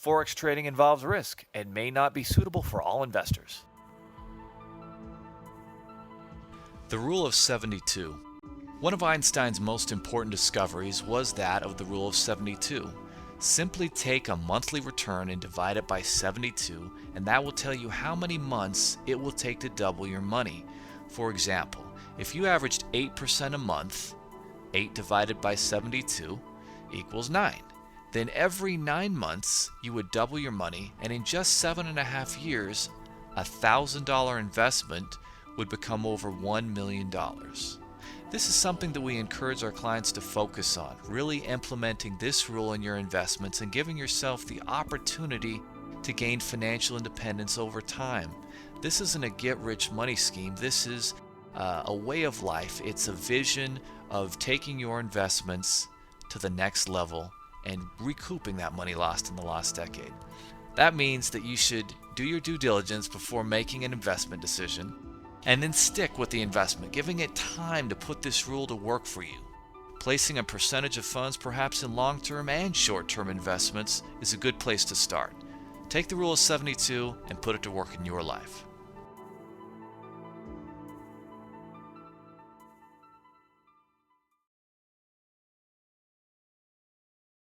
Forex trading involves risk and may not be suitable for all investors. The Rule of 72. One of Einstein's most important discoveries was that of the Rule of 72. Simply take a monthly return and divide it by 72, and that will tell you how many months it will take to double your money. For example, if you averaged 8% a month, 8 divided by 72 equals 9. Then every 9 months you would double your money, and in just 7.5 years, a $1,000 investment would become over $1 million. This is something that we encourage our clients to focus on, really implementing this rule in your investments and giving yourself the opportunity to gain financial independence over time. This isn't a get-rich money scheme. This is a way of life. It's a vision of taking your investments to the next level and recouping that money lost in the last decade. That means that you should do your due diligence before making an investment decision, and then stick with the investment, giving it time to put this rule to work for you. Placing a percentage of funds perhaps in long-term and short-term investments is a good place to start. Take the Rule of 72 and put it to work in your life.